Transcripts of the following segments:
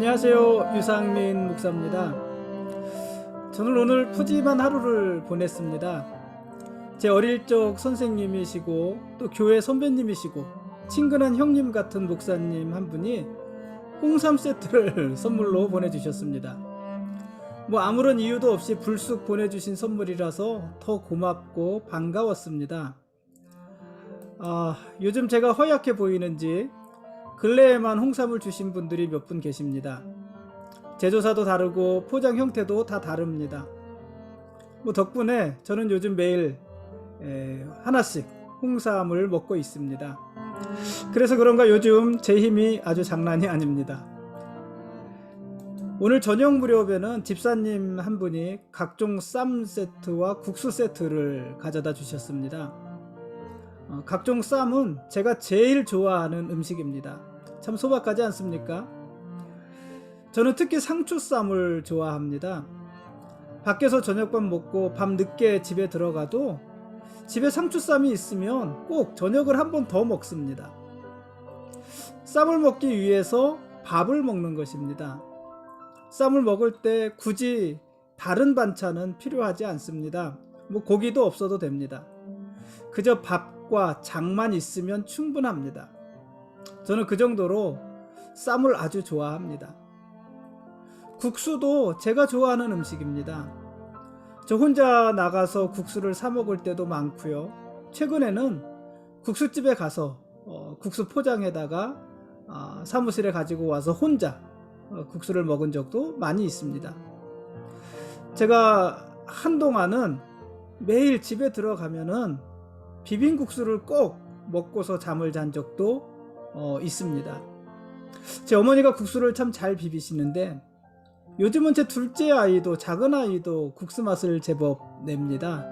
안녕하세요. 유상민 목사입니다. 저는 오늘 푸짐한 하루를 보냈습니다. 제 어릴 적 선생님이시고 또 교회 선배님이시고 친근한 형님 같은 목사님 한 분이 홍삼 세트를 선물로 보내주셨습니다. 아무런 이유도 없이 불쑥 보내주신 선물이라서 더 고맙고 반가웠습니다. 요즘 제가 허약해 보이는지 근래에만 홍삼을 주신 분들이 몇 분 계십니다. 제조사도 다르고 포장 형태도 다 다릅니다. 덕분에 저는 요즘 매일 하나씩 홍삼을 먹고 있습니다. 그래서 그런가 요즘 제 힘이 아주 장난이 아닙니다. 오늘 저녁 무렵에는 집사님 한 분이 각종 쌈 세트와 국수 세트를 가져다 주셨습니다. 각종 쌈은 제가 제일 좋아하는 음식입니다. 참 소박하지 않습니까? 저는 특히 상추쌈을 좋아합니다. 밖에서 저녁밥 먹고 밤 늦게 집에 들어가도 집에 상추쌈이 있으면 꼭 저녁을 한 번 더 먹습니다. 쌈을 먹기 위해서 밥을 먹는 것입니다. 쌈을 먹을 때 굳이 다른 반찬은 필요하지 않습니다. 고기도 없어도 됩니다. 그저 밥과 장만 있으면 충분합니다. 저는 그 정도로 쌈을 아주 좋아합니다. 국수도 제가 좋아하는 음식입니다. 저 혼자 나가서 국수를 사 먹을 때도 많고요. 최근에는 국수집에 가서 국수 포장에다가 사무실에 가지고 와서 혼자 국수를 먹은 적도 많이 있습니다. 제가 한동안은 매일 집에 들어가면은 비빔국수를 꼭 먹고서 잠을 잔 적도 있습니다. 제 어머니가 국수를 참 잘 비비시는데 요즘은 제 둘째 아이도 작은 아이도 국수 맛을 제법 냅니다.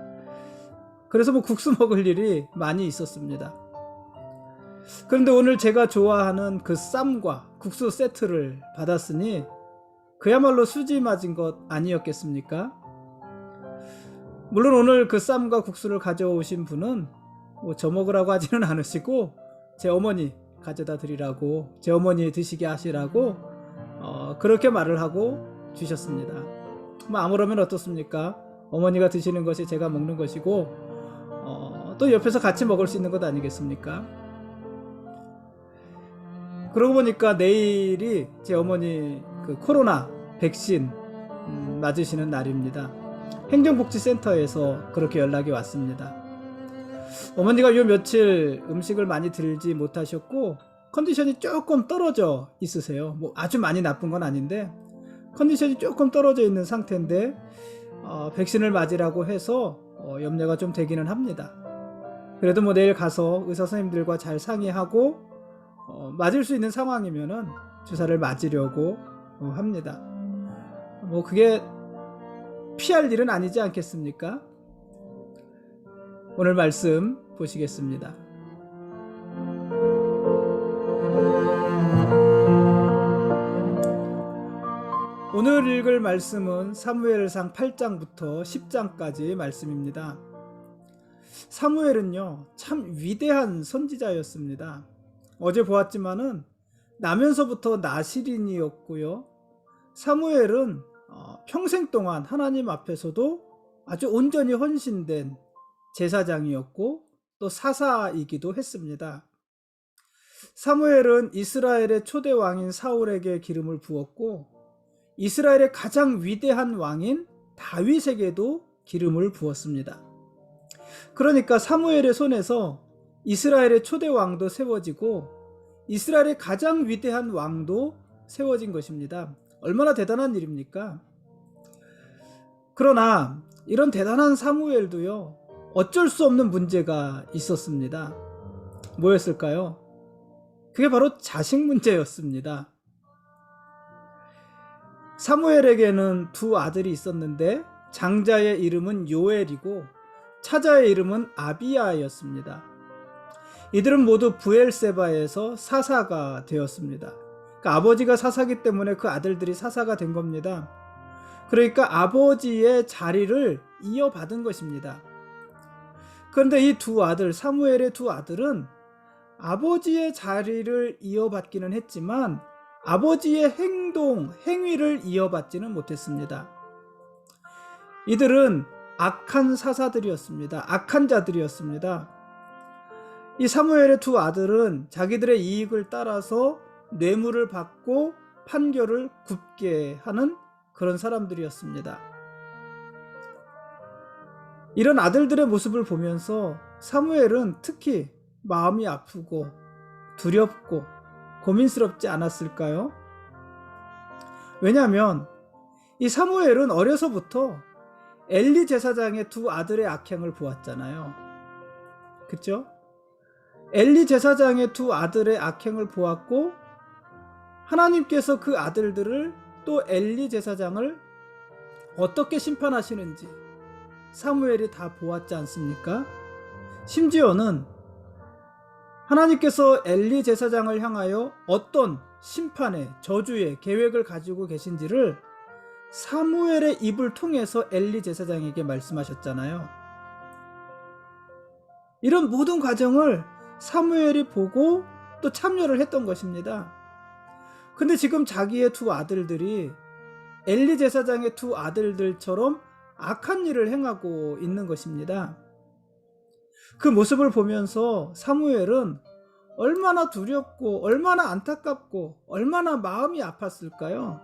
그래서 국수 먹을 일이 많이 있었습니다. 그런데 오늘 제가 좋아하는 그 쌈과 국수 세트를 받았으니 그야말로 수지 맞은 것 아니었겠습니까? 물론 오늘 그 쌈과 국수를 가져오신 분은 저 먹으라고 하지는 않으시고 제 어머니 가져다 드리라고, 제 어머니 드시게 하시라고 그렇게 말을 하고 주셨습니다. 아무러면 어떻습니까? 어머니가 드시는 것이 제가 먹는 것이고 또 옆에서 같이 먹을 수 있는 것 아니겠습니까? 그러고 보니까 내일이 제 어머니 그 코로나 백신 맞으시는 날입니다. 행정복지센터에서 그렇게 연락이 왔습니다. 어머니가 요 며칠 음식을 많이 들지 못하셨고 컨디션이 조금 떨어져 있으세요. 아주 많이 나쁜 건 아닌데 컨디션이 조금 떨어져 있는 상태인데 백신을 맞으라고 해서 염려가 좀 되기는 합니다. 그래도 내일 가서 의사 선생님들과 잘 상의하고 맞을 수 있는 상황이면은 주사를 맞으려고 합니다. 그게 피할 일은 아니지 않겠습니까? 오늘 말씀 보시겠습니다. 오늘 읽을 말씀은 사무엘상 8장부터 10장까지 말씀입니다. 사무엘은요, 참 위대한 선지자였습니다. 어제 보았지만은 나면서부터 나실인이었고요. 사무엘은 평생 동안 하나님 앞에서도 아주 온전히 헌신된 제사장이었고 또 사사이기도 했습니다. 사무엘은 이스라엘의 초대 왕인 사울에게 기름을 부었고 이스라엘의 가장 위대한 왕인 다윗에게도 기름을 부었습니다. 그러니까 사무엘의 손에서 이스라엘의 초대 왕도 세워지고 이스라엘의 가장 위대한 왕도 세워진 것입니다. 얼마나 대단한 일입니까? 그러나 이런 대단한 사무엘도요, 어쩔 수 없는 문제가 있었습니다. 뭐였을까요? 그게 바로 자식 문제였습니다. 사무엘에게는 두 아들이 있었는데 장자의 이름은 요엘이고 차자의 이름은 아비야였습니다. 이들은 모두 브엘세바에서 사사가 되었습니다. 그러니까 아버지가 사사기 때문에 그 아들들이 사사가 된 겁니다. 그러니까 아버지의 자리를 이어받은 것입니다. 그런데 이 두 아들, 사무엘의 두 아들은 아버지의 자리를 이어받기는 했지만 아버지의 행위를 이어받지는 못했습니다. 이들은 악한 사사들이었습니다. 악한 자들이었습니다. 이 사무엘의 두 아들은 자기들의 이익을 따라서 뇌물을 받고 판결을 굽게 하는 그런 사람들이었습니다. 이런 아들들의 모습을 보면서 사무엘은 특히 마음이 아프고 두렵고 고민스럽지 않았을까요? 왜냐하면 이 사무엘은 어려서부터 엘리 제사장의 두 아들의 악행을 보았잖아요. 그렇죠? 엘리 제사장의 두 아들의 악행을 보았고 하나님께서 그 아들들을 또 엘리 제사장을 어떻게 심판하시는지 사무엘이 다 보았지 않습니까? 심지어는 하나님께서 엘리 제사장을 향하여 어떤 심판의 저주의 계획을 가지고 계신지를 사무엘의 입을 통해서 엘리 제사장에게 말씀하셨잖아요. 이런 모든 과정을 사무엘이 보고 또 참여를 했던 것입니다. 근데 지금 자기의 두 아들들이 엘리 제사장의 두 아들들처럼 악한 일을 행하고 있는 것입니다. 그 모습을 보면서 사무엘은 얼마나 두렵고 얼마나 안타깝고 얼마나 마음이 아팠을까요?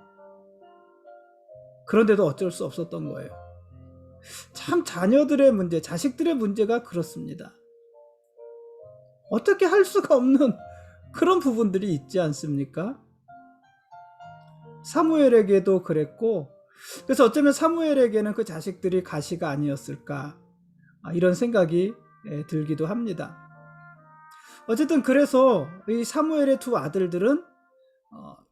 그런데도 어쩔 수 없었던 거예요. 참 자녀들의 문제, 자식들의 문제가 그렇습니다. 어떻게 할 수가 없는 그런 부분들이 있지 않습니까? 사무엘에게도 그랬고, 그래서 어쩌면 사무엘에게는 그 자식들이 가시가 아니었을까, 이런 생각이 들기도 합니다. 어쨌든 그래서 이 사무엘의 두 아들들은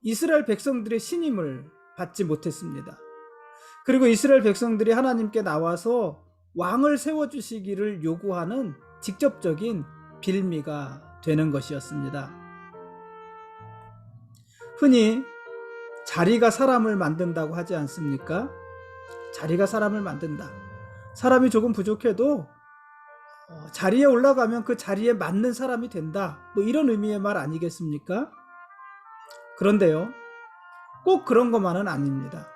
이스라엘 백성들의 신임을 받지 못했습니다. 그리고 이스라엘 백성들이 하나님께 나와서 왕을 세워주시기를 요구하는 직접적인 빌미가 되는 것이었습니다. 흔히 자리가 사람을 만든다고 하지 않습니까? 자리가 사람을 만든다. 사람이 조금 부족해도 자리에 올라가면 그 자리에 맞는 사람이 된다. 뭐 이런 의미의 말 아니겠습니까? 그런데요, 꼭 그런 것만은 아닙니다.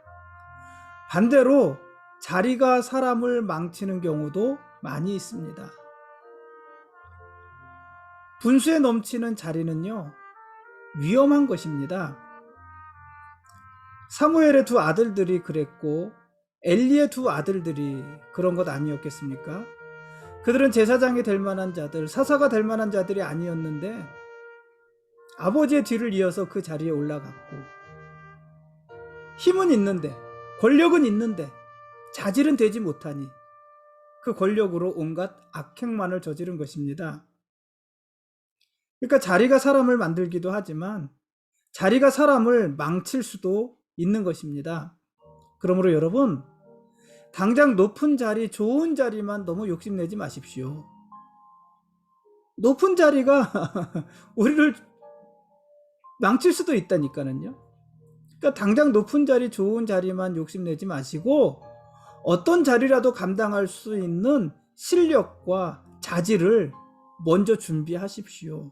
반대로 자리가 사람을 망치는 경우도 많이 있습니다. 분수에 넘치는 자리는요, 위험한 것입니다. 사무엘의 두 아들들이 그랬고 엘리의 두 아들들이 그런 것 아니었겠습니까? 그들은 제사장이 될 만한 자들, 사사가 될 만한 자들이 아니었는데 아버지의 뒤를 이어서 그 자리에 올라갔고, 힘은 있는데, 권력은 있는데 자질은 되지 못하니 그 권력으로 온갖 악행만을 저지른 것입니다. 그러니까 자리가 사람을 만들기도 하지만 자리가 사람을 망칠 수도 있는 것입니다. 그러므로 여러분, 당장 높은 자리, 좋은 자리만 너무 욕심내지 마십시오. 높은 자리가 우리를 망칠 수도 있다니까요. 그러니까 당장 높은 자리, 좋은 자리만 욕심내지 마시고 어떤 자리라도 감당할 수 있는 실력과 자질을 먼저 준비하십시오.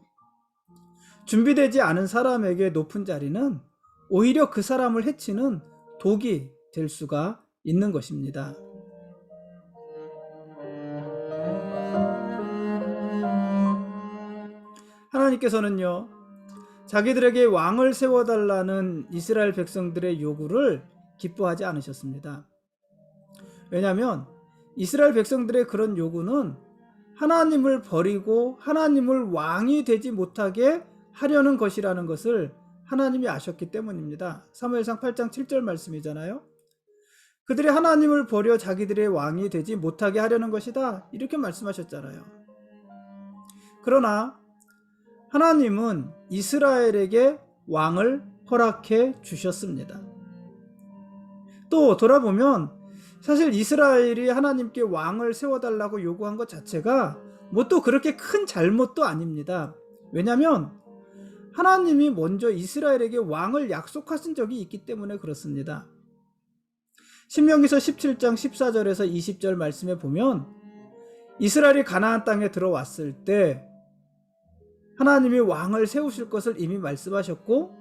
준비되지 않은 사람에게 높은 자리는 오히려 그 사람을 해치는 독이 될 수가 있는 것입니다. 하나님께서는요, 자기들에게 왕을 세워달라는 이스라엘 백성들의 요구를 기뻐하지 않으셨습니다. 왜냐하면 이스라엘 백성들의 그런 요구는 하나님을 버리고 하나님을 왕이 되지 못하게 하려는 것이라는 것을 하나님이 아셨기 때문입니다. 사무엘상 8장 7절 말씀이잖아요. 그들이 하나님을 버려 자기들의 왕이 되지 못하게 하려는 것이다, 이렇게 말씀하셨잖아요. 그러나 하나님은 이스라엘에게 왕을 허락해 주셨습니다. 또 돌아보면 사실 이스라엘이 하나님께 왕을 세워달라고 요구한 것 자체가 뭐 또 그렇게 큰 잘못도 아닙니다. 왜냐하면 하나님이 먼저 이스라엘에게 왕을 약속하신 적이 있기 때문에 그렇습니다. 신명기서 17장 14절에서 20절 말씀에 보면 이스라엘이 가나안 땅에 들어왔을 때 하나님이 왕을 세우실 것을 이미 말씀하셨고,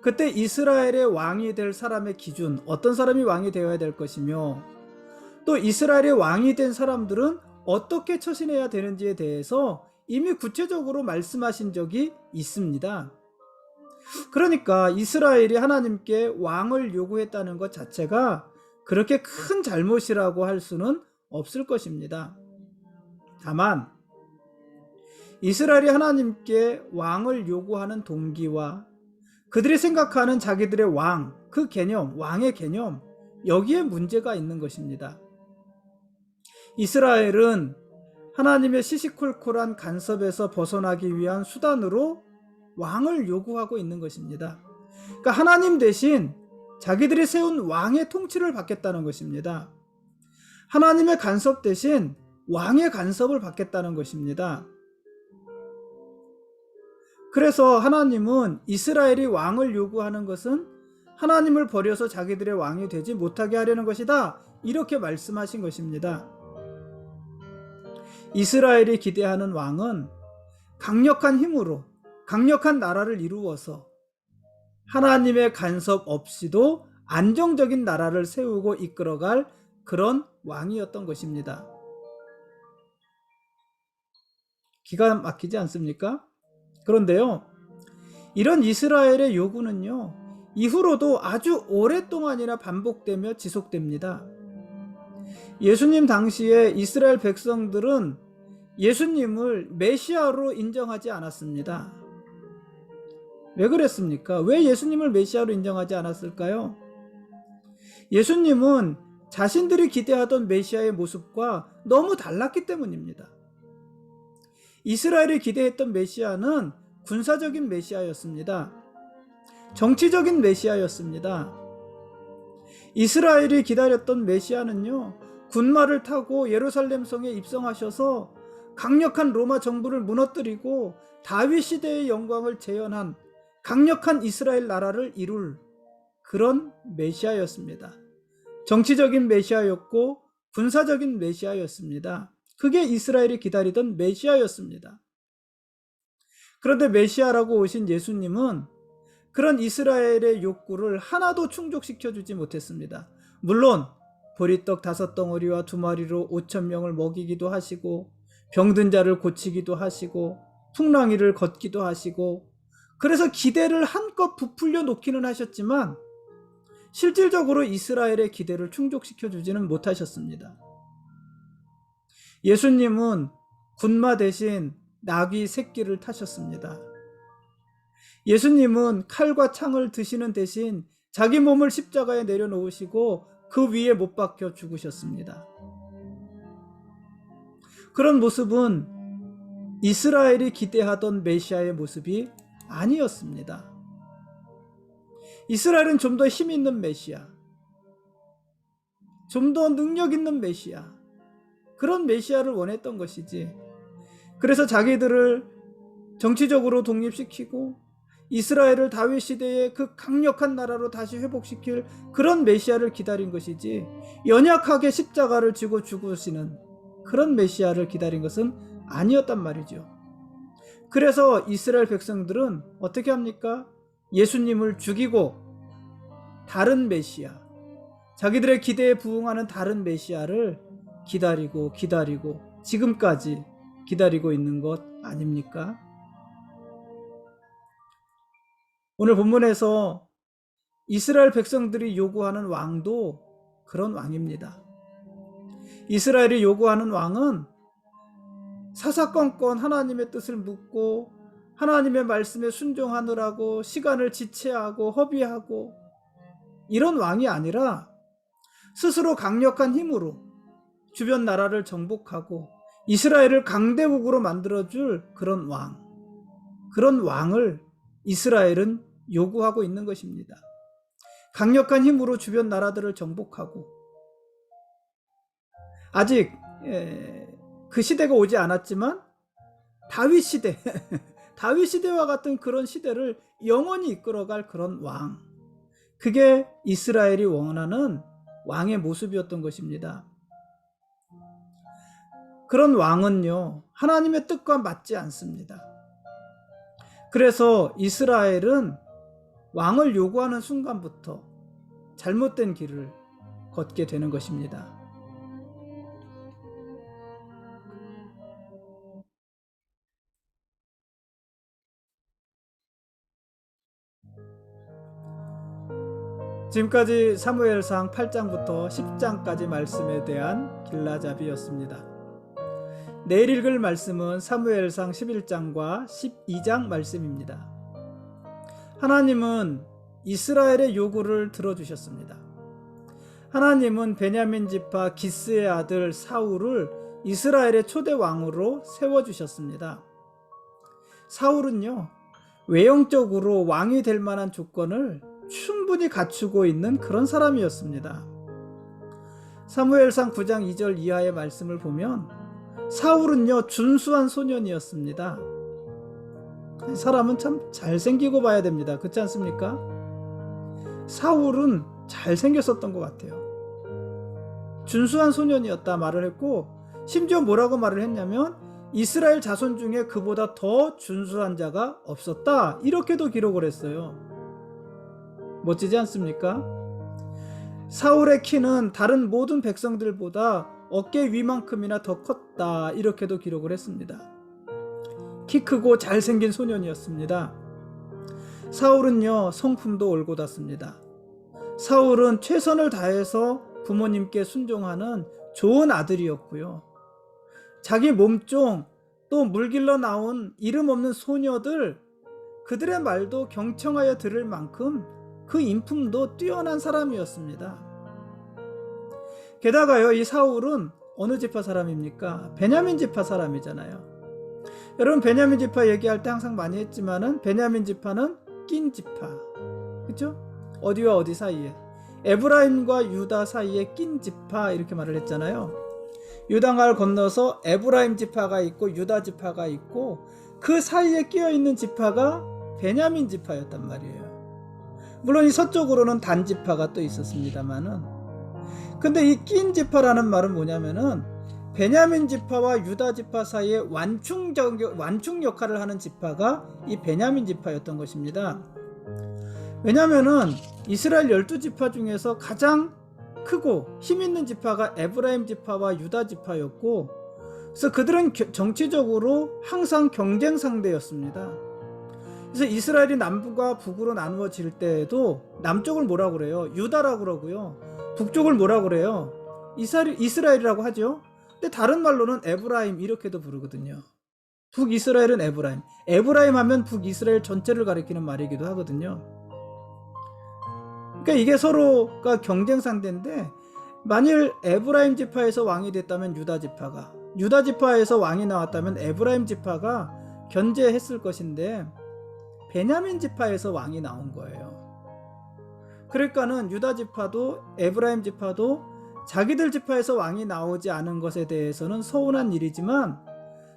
그때 이스라엘의 왕이 될 사람의 기준, 어떤 사람이 왕이 되어야 될 것이며, 또 이스라엘의 왕이 된 사람들은 어떻게 처신해야 되는지에 대해서 이미 구체적으로 말씀하신 적이 있습니다. 그러니까 이스라엘이 하나님께 왕을 요구했다는 것 자체가 그렇게 큰 잘못이라고 할 수는 없을 것입니다. 다만 이스라엘이 하나님께 왕을 요구하는 동기와 그들이 생각하는 자기들의 왕, 그 개념, 왕의 개념, 여기에 문제가 있는 것입니다. 이스라엘은 하나님의 시시콜콜한 간섭에서 벗어나기 위한 수단으로 왕을 요구하고 있는 것입니다. 그러니까 하나님 대신 자기들이 세운 왕의 통치를 받겠다는 것입니다. 하나님의 간섭 대신 왕의 간섭을 받겠다는 것입니다. 그래서 하나님은 이스라엘이 왕을 요구하는 것은 하나님을 버려서 자기들의 왕이 되지 못하게 하려는 것이다, 이렇게 말씀하신 것입니다. 이스라엘이 기대하는 왕은 강력한 힘으로 강력한 나라를 이루어서 하나님의 간섭 없이도 안정적인 나라를 세우고 이끌어갈 그런 왕이었던 것입니다. 기가 막히지 않습니까? 그런데요, 이런 이스라엘의 요구는요, 이후로도 아주 오랫동안이나 반복되며 지속됩니다. 예수님 당시에 이스라엘 백성들은 예수님을 메시아로 인정하지 않았습니다. 왜 그랬습니까? 왜 예수님을 메시아로 인정하지 않았을까요? 예수님은 자신들이 기대하던 메시아의 모습과 너무 달랐기 때문입니다. 이스라엘이 기대했던 메시아는 군사적인 메시아였습니다. 정치적인 메시아였습니다. 이스라엘이 기다렸던 메시아는요, 군마를 타고 예루살렘 성에 입성하셔서 강력한 로마 정부를 무너뜨리고 다윗 시대의 영광을 재현한 강력한 이스라엘 나라를 이룰 그런 메시아였습니다. 정치적인 메시아였고 군사적인 메시아였습니다. 그게 이스라엘이 기다리던 메시아였습니다. 그런데 메시아라고 오신 예수님은 그런 이스라엘의 욕구를 하나도 충족시켜주지 못했습니다. 물론 보리떡 5덩어리와 2마리로 5,000명을 먹이기도 하시고, 병든 자를 고치기도 하시고, 풍랑이를 걷기도 하시고, 그래서 기대를 한껏 부풀려 놓기는 하셨지만 실질적으로 이스라엘의 기대를 충족시켜주지는 못하셨습니다. 예수님은 군마 대신 나귀 새끼를 타셨습니다. 예수님은 칼과 창을 드시는 대신 자기 몸을 십자가에 내려놓으시고 그 위에 못 박혀 죽으셨습니다. 그런 모습은 이스라엘이 기대하던 메시아의 모습이 아니었습니다. 이스라엘은 좀 더 힘 있는 메시아, 좀 더 능력 있는 메시아, 그런 메시아를 원했던 것이지, 그래서 자기들을 정치적으로 독립시키고 이스라엘을 다윗 시대의 그 강력한 나라로 다시 회복시킬 그런 메시아를 기다린 것이지, 연약하게 십자가를 지고 죽으시는 그런 메시아를 기다린 것은 아니었단 말이죠. 그래서 이스라엘 백성들은 어떻게 합니까? 예수님을 죽이고 다른 메시아, 자기들의 기대에 부응하는 다른 메시아를 기다리고 지금까지 기다리고 있는 것 아닙니까? 오늘 본문에서 이스라엘 백성들이 요구하는 왕도 그런 왕입니다. 이스라엘이 요구하는 왕은 사사건건 하나님의 뜻을 묻고 하나님의 말씀에 순종하느라고 시간을 지체하고 허비하고 이런 왕이 아니라 스스로 강력한 힘으로 주변 나라를 정복하고 이스라엘을 강대국으로 만들어줄 그런 왕, 그런 왕을 이스라엘은 요구하고 있는 것입니다. 강력한 힘으로 주변 나라들을 정복하고, 아직 그 시대가 오지 않았지만 다윗 시대 다윗 시대와 같은 그런 시대를 영원히 이끌어갈 그런 왕, 그게 이스라엘이 원하는 왕의 모습이었던 것입니다. 그런 왕은요, 하나님의 뜻과 맞지 않습니다. 그래서 이스라엘은 왕을 요구하는 순간부터 잘못된 길을 걷게 되는 것입니다. 지금까지 사무엘상 8장부터 10장까지 말씀에 대한 길라잡이였습니다. 내일 읽을 말씀은 사무엘상 11장과 12장 말씀입니다. 하나님은 이스라엘의 요구를 들어주셨습니다. 하나님은 베냐민 지파 기스의 아들 사울을 이스라엘의 초대 왕으로 세워주셨습니다. 사울은요, 외형적으로 왕이 될 만한 조건을 충분히 갖추고 있는 그런 사람이었습니다. 사무엘상 9장 2절 이하의 말씀을 보면 사울은요, 준수한 소년이었습니다. 사람은 참 잘생기고 봐야 됩니다. 그렇지 않습니까? 사울은 잘생겼었던 것 같아요. 준수한 소년이었다 말을 했고, 심지어 뭐라고 말을 했냐면 이스라엘 자손 중에 그보다 더 준수한 자가 없었다, 이렇게도 기록을 했어요. 멋지지 않습니까? 사울의 키는 다른 모든 백성들보다 어깨 위만큼이나 더 컸다, 이렇게도 기록을 했습니다. 키 크고 잘생긴 소년이었습니다. 사울은요, 성품도 올곧았습니다. 사울은 최선을 다해서 부모님께 순종하는 좋은 아들이었고요. 자기 몸종, 또 물길러 나온 이름 없는 소녀들, 그들의 말도 경청하여 들을 만큼 그 인품도 뛰어난 사람이었습니다. 게다가요, 이 사울은 어느 지파 사람입니까? 베냐민 지파 사람이잖아요. 여러분, 베냐민 지파 얘기할 때 항상 많이 했지만은 베냐민 지파는 낀 지파, 그렇죠? 어디와 어디 사이에, 에브라임과 유다 사이에 낀 지파, 이렇게 말을 했잖아요. 요단강을 건너서 에브라임 지파가 있고 유다 지파가 있고 그 사이에 끼어 있는 지파가 베냐민 지파였단 말이에요. 물론 이 서쪽으로는 단 지파가 또 있었습니다만은, 근데 이 낀 지파라는 말은 뭐냐면은 베냐민 지파와 유다 지파 사이에 완충 역할을 하는 지파가 이 베냐민 지파였던 것입니다. 왜냐면은 이스라엘 12지파 중에서 가장 크고 힘있는 지파가 에브라임 지파와 유다 지파였고, 그래서 그들은 정치적으로 항상 경쟁 상대였습니다. 그래서 이스라엘이 남부가 북으로 나누어질 때에도 남쪽을 뭐라고 그래요? 유다라고 그러고요. 북쪽을 뭐라고 그래요? 이스라엘이라고 하죠. 근데 다른 말로는 에브라임, 이렇게도 부르거든요. 북이스라엘은 에브라임. 에브라임 하면 북이스라엘 전체를 가리키는 말이기도 하거든요. 그러니까 이게 서로가 경쟁 상대인데, 만일 에브라임 지파에서 왕이 됐다면 유다 지파가, 유다 지파에서 왕이 나왔다면 에브라임 지파가 견제했을 것인데 베냐민 지파에서 왕이 나온 거예요. 그러니까는 유다 지파도 에브라임 지파도 자기들 지파에서 왕이 나오지 않은 것에 대해서는 서운한 일이지만,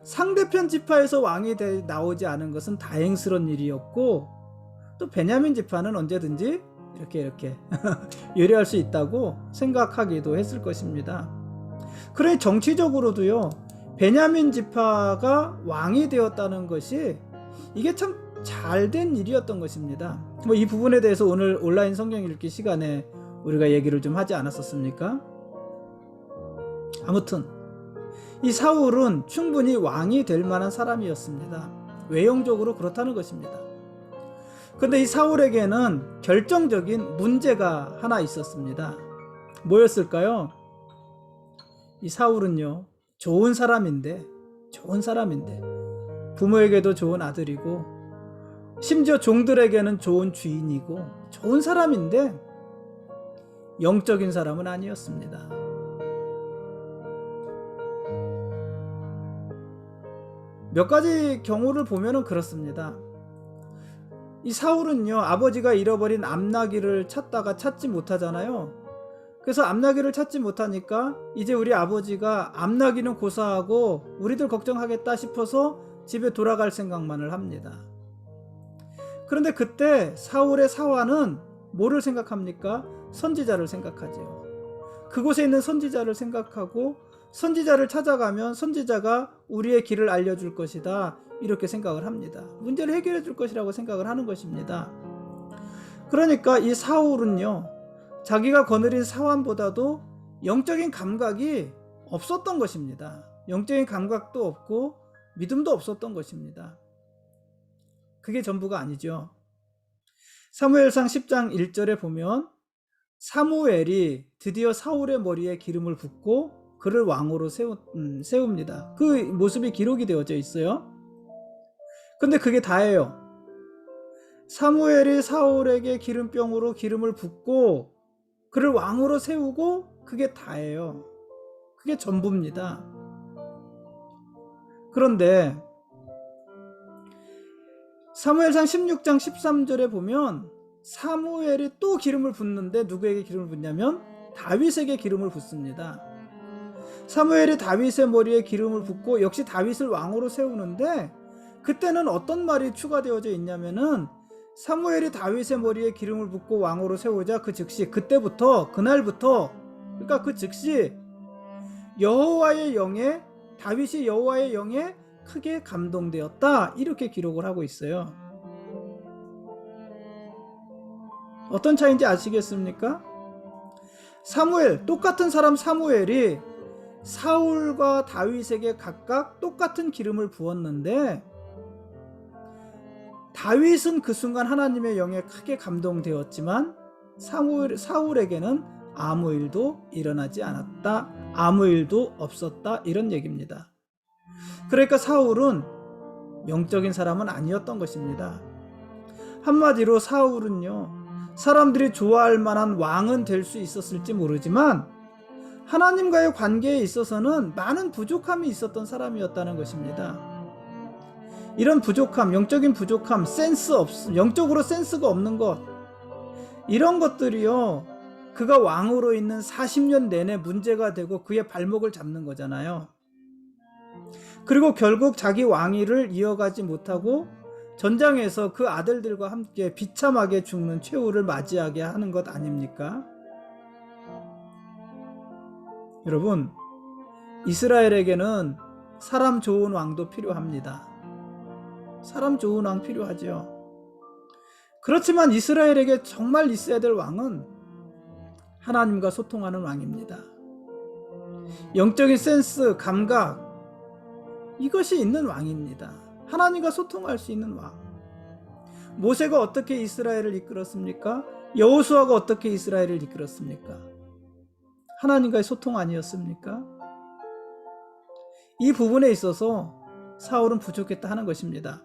상대편 지파에서 왕이 나오지 않은 것은 다행스러운 일이었고, 또 베냐민 지파는 언제든지 이렇게 요리할 수 있다고 생각하기도 했을 것입니다. 그러니 정치적으로도요, 베냐민 지파가 왕이 되었다는 것이 이게 참 잘된 일이었던 것입니다. 이 부분에 대해서 오늘 온라인 성경 읽기 시간에 우리가 얘기를 좀 하지 않았었습니까? 아무튼 이 사울은 충분히 왕이 될 만한 사람이었습니다. 외형적으로 그렇다는 것입니다. 그런데 이 사울에게는 결정적인 문제가 하나 있었습니다. 뭐였을까요? 이 사울은요, 좋은 사람인데 부모에게도 좋은 아들이고, 심지어 종들에게는 좋은 주인이고 좋은 사람인데 영적인 사람은 아니었습니다. 몇 가지 경우를 보면은 그렇습니다. 이 사울은요, 아버지가 잃어버린 암나귀를 찾다가 찾지 못하잖아요. 그래서 암나귀를 찾지 못하니까 이제 우리 아버지가 암나귀는 고사하고 우리들 걱정하겠다 싶어서 집에 돌아갈 생각만을 합니다. 그런데 그때 사울의 사환은 뭐를 생각합니까? 선지자를 생각하죠. 그곳에 있는 선지자를 생각하고, 선지자를 찾아가면 선지자가 우리의 길을 알려줄 것이다, 이렇게 생각을 합니다. 문제를 해결해 줄 것이라고 생각을 하는 것입니다. 그러니까 이 사울은요, 자기가 거느린 사환보다도 영적인 감각이 없었던 것입니다. 영적인 감각도 없고 믿음도 없었던 것입니다. 그게 전부가 아니죠. 사무엘상 10장 1절에 보면 사무엘이 드디어 사울의 머리에 기름을 붓고 그를 왕으로 세웁니다. 그 모습이 기록이 되어져 있어요. 근데 그게 다예요. 사무엘이 사울에게 기름병으로 기름을 붓고 그를 왕으로 세우고 그게 다예요. 그게 전부입니다. 그런데 사무엘상 16장 13절에 보면 사무엘이 또 기름을 붓는데 누구에게 기름을 붓냐면 다윗에게 기름을 붓습니다. 사무엘이 다윗의 머리에 기름을 붓고 역시 다윗을 왕으로 세우는데 그때는 어떤 말이 추가되어져 있냐면은 사무엘이 다윗의 머리에 기름을 붓고 왕으로 세우자 그 즉시 그때부터 그날부터 그러니까 그 즉시 여호와의 영에 다윗이 여호와의 영에 크게 감동되었다 이렇게 기록을 하고 있어요. 어떤 차이인지 아시겠습니까? 사무엘, 똑같은 사람 사무엘이 사울과 다윗에게 각각 똑같은 기름을 부었는데 다윗은 그 순간 하나님의 영에 크게 감동되었지만 사울에게는 아무 일도 일어나지 않았다. 아무 일도 없었다. 이런 얘기입니다. 그러니까 사울은 영적인 사람은 아니었던 것입니다. 한마디로 사울은요, 사람들이 좋아할 만한 왕은 될 수 있었을지 모르지만 하나님과의 관계에 있어서는 많은 부족함이 있었던 사람이었다는 것입니다. 이런 부족함, 영적인 부족함, 영적으로 센스가 없는 것, 이런 것들이요, 그가 왕으로 있는 40년 내내 문제가 되고 그의 발목을 잡는 거잖아요. 그리고 결국 자기 왕위를 이어가지 못하고 전장에서 그 아들들과 함께 비참하게 죽는 최후를 맞이하게 하는 것 아닙니까? 여러분, 이스라엘에게는 사람 좋은 왕도 필요합니다. 사람 좋은 왕 필요하죠. 그렇지만 이스라엘에게 정말 있어야 될 왕은 하나님과 소통하는 왕입니다. 영적인 센스, 감각, 이것이 있는 왕입니다. 하나님과 소통할 수 있는 왕. 모세가 어떻게 이스라엘을 이끌었습니까? 여호수아가 어떻게 이스라엘을 이끌었습니까? 하나님과의 소통 아니었습니까? 이 부분에 있어서 사울은 부족했다 하는 것입니다.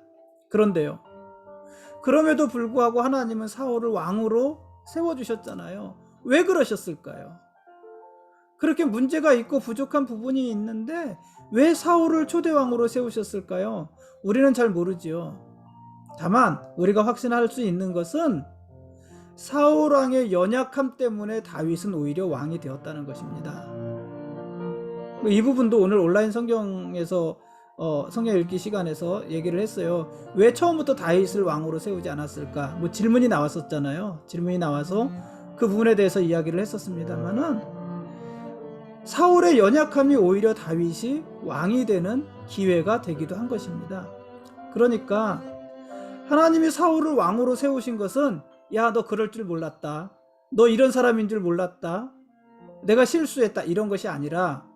그런데요, 그럼에도 불구하고 하나님은 사울을 왕으로 세워주셨잖아요. 왜 그러셨을까요? 그렇게 문제가 있고 부족한 부분이 있는데 왜 사울을 초대왕으로 세우셨을까요? 우리는 잘 모르지요. 다만 우리가 확신할 수 있는 것은 사울 왕의 연약함 때문에 다윗은 오히려 왕이 되었다는 것입니다. 이 부분도 오늘 온라인 성경에서 성경 읽기 시간에서 얘기를 했어요. 왜 처음부터 다윗을 왕으로 세우지 않았을까? 질문이 나왔었잖아요. 질문이 나와서 그 부분에 대해서 이야기를 했었습니다만은 사울의 연약함이 오히려 다윗이 왕이 되는 기회가 되기도 한 것입니다. 그러니까 하나님이 사울을 왕으로 세우신 것은 야, 너 그럴 줄 몰랐다. 너 이런 사람인 줄 몰랐다. 내가 실수했다. 이런 것이 아니라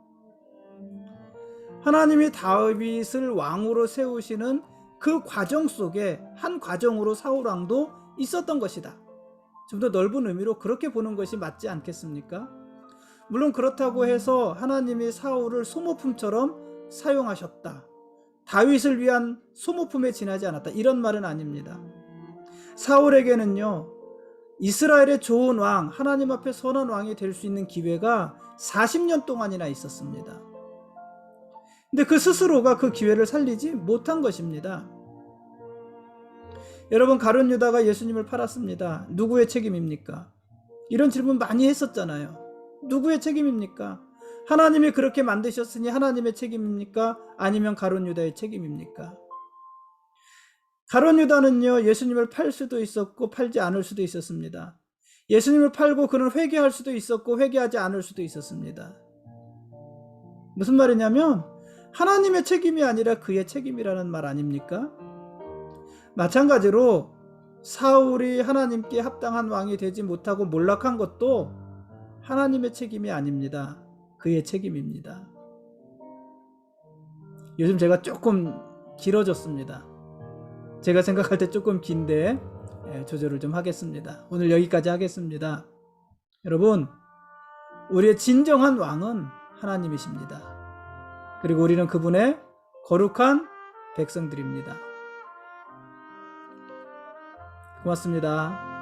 하나님이 다윗을 왕으로 세우시는 그 과정 속에 한 과정으로 사울 왕도 있었던 것이다. 좀 더 넓은 의미로 그렇게 보는 것이 맞지 않겠습니까? 물론 그렇다고 해서 하나님이 사울을 소모품처럼 사용하셨다. 다윗을 위한 소모품에 지나지 않았다. 이런 말은 아닙니다. 사울에게는요, 이스라엘의 좋은 왕, 하나님 앞에 선한 왕이 될 수 있는 기회가 40년 동안이나 있었습니다. 근데 그 스스로가 그 기회를 살리지 못한 것입니다. 여러분, 가룟 유다가 예수님을 팔았습니다. 누구의 책임입니까? 이런 질문 많이 했었잖아요. 누구의 책임입니까? 하나님이 그렇게 만드셨으니 하나님의 책임입니까? 아니면 가룟 유다의 책임입니까? 가룟 유다는요, 예수님을 팔 수도 있었고 팔지 않을 수도 있었습니다. 예수님을 팔고 그는 회개할 수도 있었고 회개하지 않을 수도 있었습니다. 무슨 말이냐면 하나님의 책임이 아니라 그의 책임이라는 말 아닙니까? 마찬가지로 사울이 하나님께 합당한 왕이 되지 못하고 몰락한 것도 하나님의 책임이 아닙니다. 그의 책임입니다. 요즘 제가 조금 길어졌습니다. 제가 생각할 때 조금 긴데 조절을 좀 하겠습니다. 오늘 여기까지 하겠습니다. 여러분, 우리의 진정한 왕은 하나님이십니다. 그리고 우리는 그분의 거룩한 백성들입니다. 고맙습니다.